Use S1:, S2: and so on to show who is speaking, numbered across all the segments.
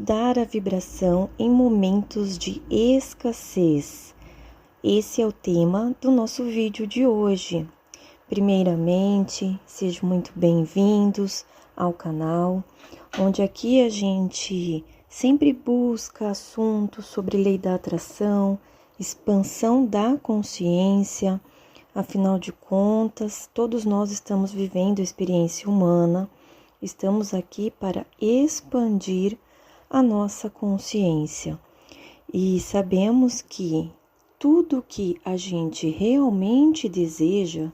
S1: mudar a vibração em momentos de escassez. Esse é o tema do nosso vídeo de hoje. Primeiramente, sejam muito bem-vindos ao canal, onde aqui a gente sempre busca assuntos sobre lei da atração, expansão da consciência. Afinal de contas, todos nós estamos vivendo a experiência humana, estamos aqui para expandir a nossa consciência. E sabemos que tudo que a gente realmente deseja,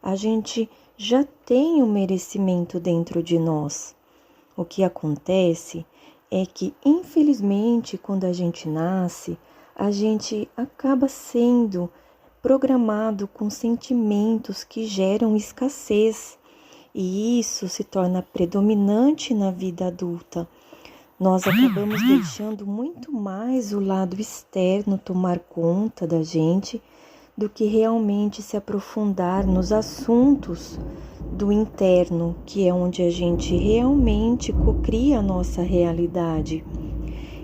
S1: a gente já tem o merecimento dentro de nós. O que acontece é que, infelizmente, quando a gente nasce, a gente acaba sendo programado com sentimentos que geram escassez, e isso se torna predominante na vida adulta. Nós acabamos deixando muito mais o lado externo tomar conta da gente do que realmente se aprofundar nos assuntos do interno, que é onde a gente realmente cocria a nossa realidade.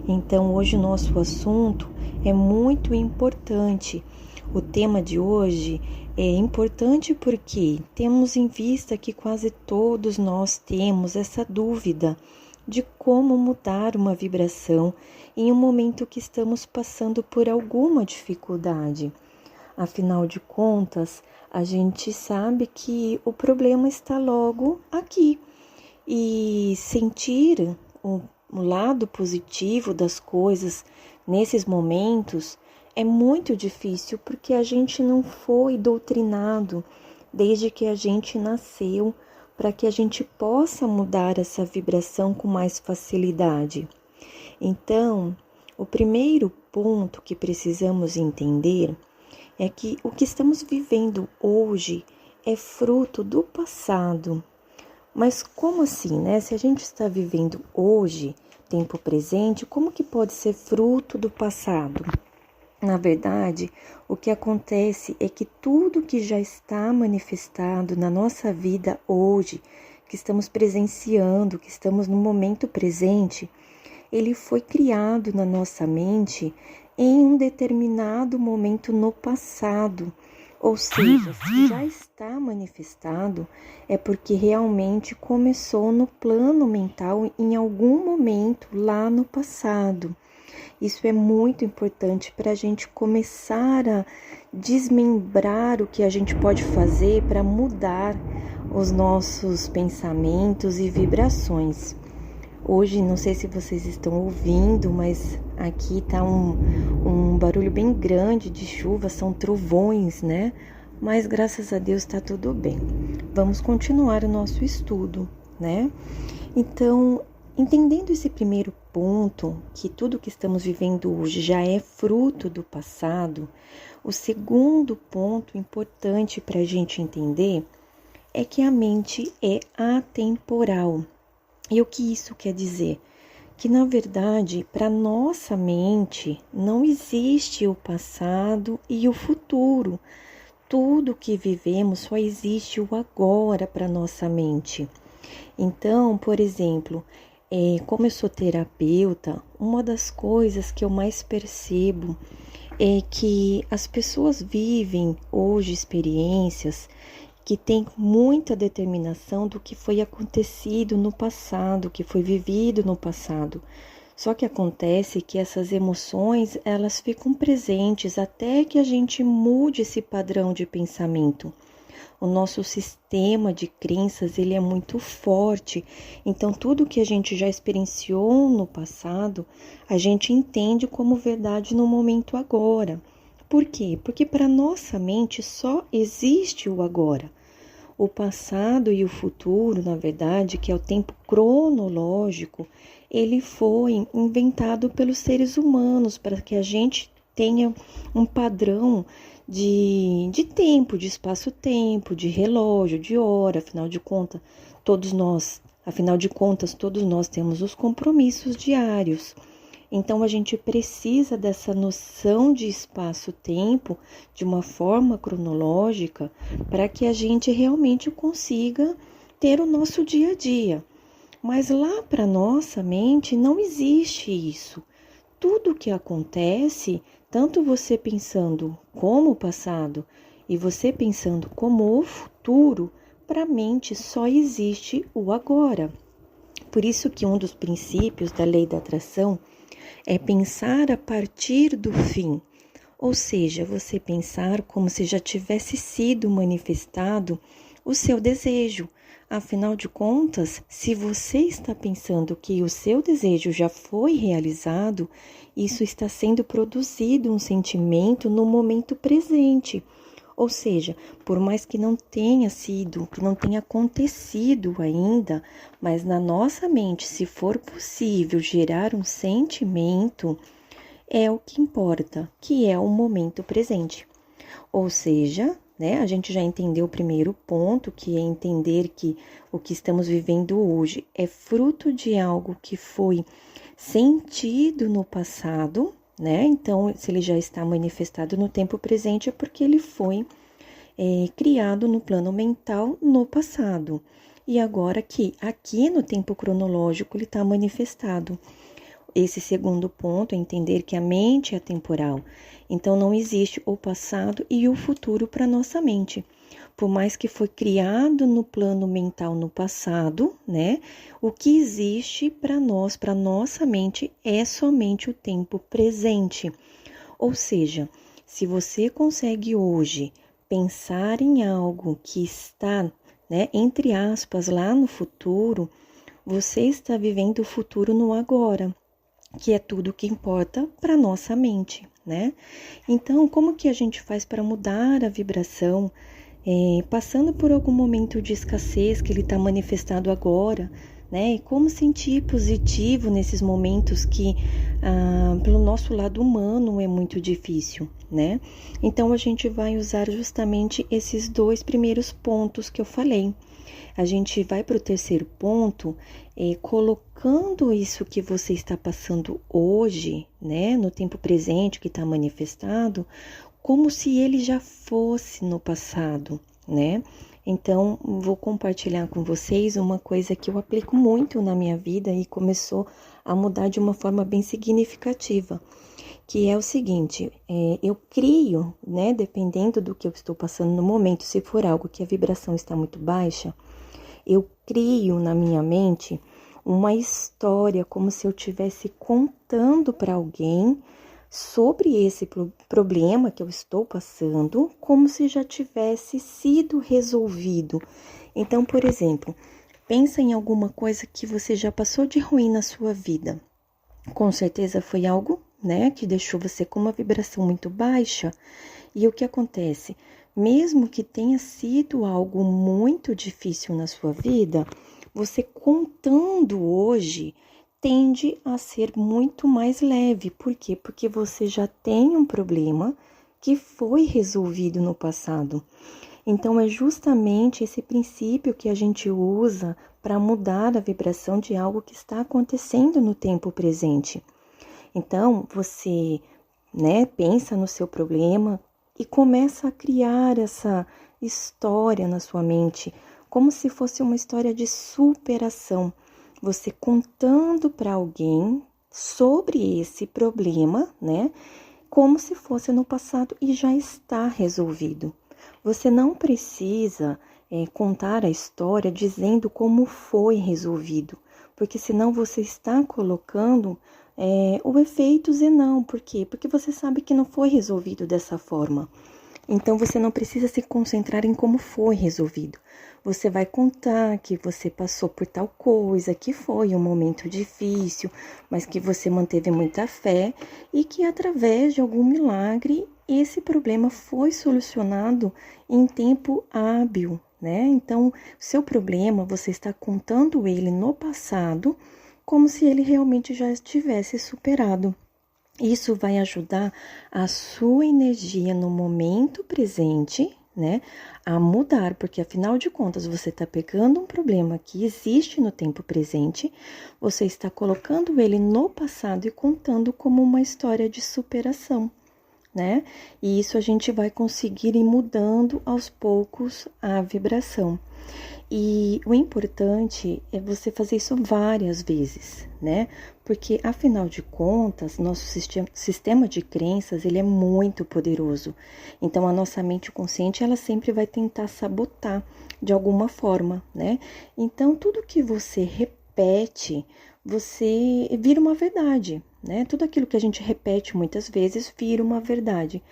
S1: Então, hoje o nosso assunto é muito importante. O tema de hoje é importante porque temos em vista que quase todos nós temos essa dúvida de como mudar uma vibração em um momento que estamos passando por alguma dificuldade. Afinal de contas, a gente sabe que o problema está logo aqui, e sentir o lado positivo das coisas nesses momentos é muito difícil, porque a gente não foi doutrinado desde que a gente nasceu para que a gente possa mudar essa vibração com mais facilidade. Então, o primeiro ponto que precisamos entender é que o que estamos vivendo hoje é fruto do passado. Mas como assim, né? Se a gente está vivendo hoje, tempo presente, como que pode ser fruto do passado? Na verdade, o que acontece é que tudo que já está manifestado na nossa vida hoje, que estamos presenciando, que estamos no momento presente, ele foi criado na nossa mente em um determinado momento no passado. Ou seja, se já está manifestado, é porque realmente começou no plano mental em algum momento lá no passado. Isso é muito importante para a gente começar a desmembrar o que a gente pode fazer para mudar os nossos pensamentos e vibrações. Hoje, não sei se vocês estão ouvindo, mas aqui está um barulho bem grande de chuva, são trovões, né? Mas graças a Deus está tudo bem. Vamos continuar o nosso estudo, né? Então, entendendo esse primeiro ponto, que tudo que estamos vivendo hoje já é fruto do passado, o segundo ponto importante para a gente entender é que a mente é atemporal. E o que isso quer dizer? Que, na verdade, para nossa mente não existe o passado e o futuro. Tudo que vivemos só existe o agora para nossa mente. Então, por exemplo, como eu sou terapeuta, uma das coisas que eu mais percebo é que as pessoas vivem hoje experiências que têm muita determinação do que foi acontecido no passado, que foi vivido no passado. Só que acontece que essas emoções, elas ficam presentes até que a gente mude esse padrão de pensamento. O nosso sistema de crenças, ele é muito forte, então tudo que a gente já experienciou no passado, a gente entende como verdade no momento agora. Por quê? Porque para nossa mente só existe o agora. O passado e o futuro, na verdade, que é o tempo cronológico, ele foi inventado pelos seres humanos para que a gente tenha um padrão de tempo, de espaço-tempo, de relógio, de hora. Afinal de contas, todos nós temos os compromissos diários. Então, a gente precisa dessa noção de espaço-tempo de uma forma cronológica para que a gente realmente consiga ter o nosso dia a dia. Mas lá para nossa mente não existe isso. Tudo que acontece, tanto você pensando como o passado e você pensando como o futuro, para a mente só existe o agora. Por isso que um dos princípios da lei da atração é pensar a partir do fim, ou seja, você pensar como se já tivesse sido manifestado o seu desejo. Afinal de contas, se você está pensando que o seu desejo já foi realizado, isso está sendo produzido um sentimento no momento presente. Ou seja, por mais que não tenha sido, que não tenha acontecido ainda, mas na nossa mente, se for possível gerar um sentimento, é o que importa, que é o momento presente. Ou seja, né, a gente já entendeu o primeiro ponto, que é entender que o que estamos vivendo hoje é fruto de algo que foi sentido no passado, né? Então, se ele já está manifestado no tempo presente, é porque ele foi criado no plano mental no passado. E agora que aqui no tempo cronológico ele está manifestado. Esse segundo ponto é entender que a mente é atemporal. Então, não existe o passado e o futuro para nossa mente. Por mais que foi criado no plano mental no passado, né? O que existe para nós, para nossa mente, é somente o tempo presente. Ou seja, se você consegue hoje pensar em algo que está, né, entre aspas, lá no futuro, você está vivendo o futuro no agora, que é tudo que importa para nossa mente, né? Então, como que a gente faz para mudar a vibração, passando por algum momento de escassez que ele está manifestado agora, né? E como sentir positivo nesses momentos que, pelo nosso lado humano, é muito difícil, né? Então, a gente vai usar justamente esses dois primeiros pontos que eu falei. A gente vai para o terceiro ponto, colocando isso que você está passando hoje, né, no tempo presente que está manifestado, como se ele já fosse no passado, né? Então, vou compartilhar com vocês uma coisa que eu aplico muito na minha vida e começou a mudar de uma forma bem significativa, que é o seguinte, eu crio, né, dependendo do que eu estou passando no momento, se for algo que a vibração está muito baixa, eu crio na minha mente uma história como se eu estivesse contando para alguém sobre esse problema que eu estou passando, como se já tivesse sido resolvido. Então, por exemplo, pensa em alguma coisa que você já passou de ruim na sua vida. Com certeza foi algo, né, que deixou você com uma vibração muito baixa. E o que acontece? Mesmo que tenha sido algo muito difícil na sua vida, você contando hoje tende a ser muito mais leve. Por quê? Porque você já tem um problema que foi resolvido no passado. Então, é justamente esse princípio que a gente usa para mudar a vibração de algo que está acontecendo no tempo presente. Então, você, né, pensa no seu problema e começa a criar essa história na sua mente, como se fosse uma história de superação. Você contando para alguém sobre esse problema, né, como se fosse no passado e já está resolvido. Você não precisa contar a história dizendo como foi resolvido, porque senão você está colocando o efeito zenão. Por quê? Porque você sabe que não foi resolvido dessa forma. Então, você não precisa se concentrar em como foi resolvido. Você vai contar que você passou por tal coisa, que foi um momento difícil, mas que você manteve muita fé e que através de algum milagre, esse problema foi solucionado em tempo hábil, né? Então, seu problema, você está contando ele no passado, como se ele realmente já estivesse superado. Isso vai ajudar a sua energia no momento presente, né, a mudar, porque afinal de contas você está pegando um problema que existe no tempo presente, você está colocando ele no passado e contando como uma história de superação, né? E isso a gente vai conseguir ir mudando aos poucos a vibração. E o importante é você fazer isso várias vezes, né? Porque, afinal de contas, nosso sistema de crenças, ele é muito poderoso. Então, a nossa mente consciente, ela sempre vai tentar sabotar de alguma forma, né? Então, tudo que você repete, você vira uma verdade, né? Tudo aquilo que a gente repete muitas vezes vira uma verdade.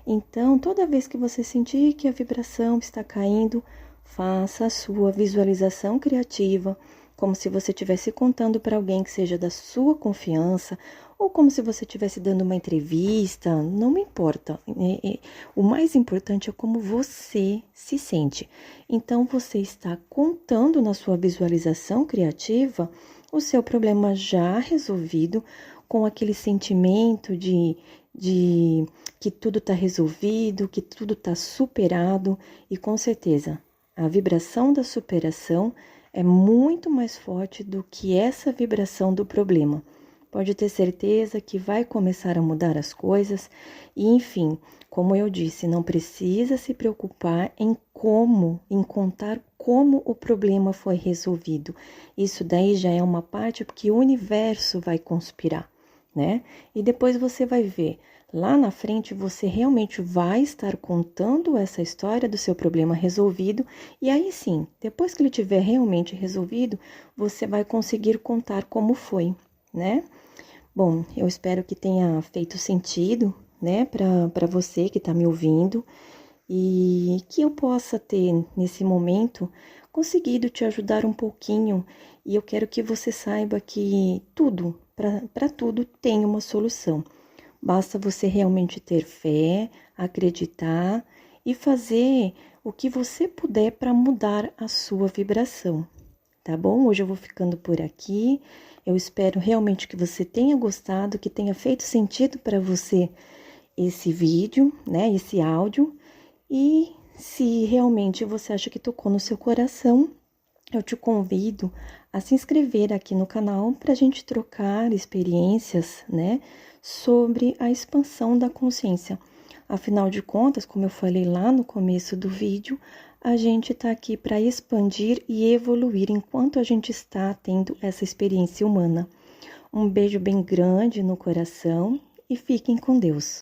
S1: Então, toda vez que você sentir que a vibração está caindo, faça a sua visualização criativa, como se você estivesse contando para alguém que seja da sua confiança, ou como se você estivesse dando uma entrevista, não me importa. O mais importante é como você se sente. Então, você está contando na sua visualização criativa o seu problema já resolvido, com aquele sentimento de que tudo está resolvido, que tudo está superado, e com certeza a vibração da superação é muito mais forte do que essa vibração do problema. Pode ter certeza que vai começar a mudar as coisas e, enfim, como eu disse, não precisa se preocupar em contar como o problema foi resolvido. Isso daí já é uma parte porque o universo vai conspirar, né? E depois você vai ver, lá na frente você realmente vai estar contando essa história do seu problema resolvido, e aí sim, depois que ele tiver realmente resolvido, você vai conseguir contar como foi, né? Bom, eu espero que tenha feito sentido, né, para você que está me ouvindo, e que eu possa ter, nesse momento, conseguido te ajudar um pouquinho. E eu quero que você saiba que tudo, para tudo, tem uma solução. Basta você realmente ter fé, acreditar e fazer o que você puder para mudar a sua vibração. Tá bom? Hoje eu vou ficando por aqui. Eu espero realmente que você tenha gostado, que tenha feito sentido para você esse vídeo, né? Esse áudio. E se realmente você acha que tocou no seu coração, eu te convido a se inscrever aqui no canal para a gente trocar experiências, né? Sobre a expansão da consciência. Afinal de contas, como eu falei lá no começo do vídeo, a gente está aqui para expandir e evoluir enquanto a gente está tendo essa experiência humana. Um beijo bem grande no coração e fiquem com Deus.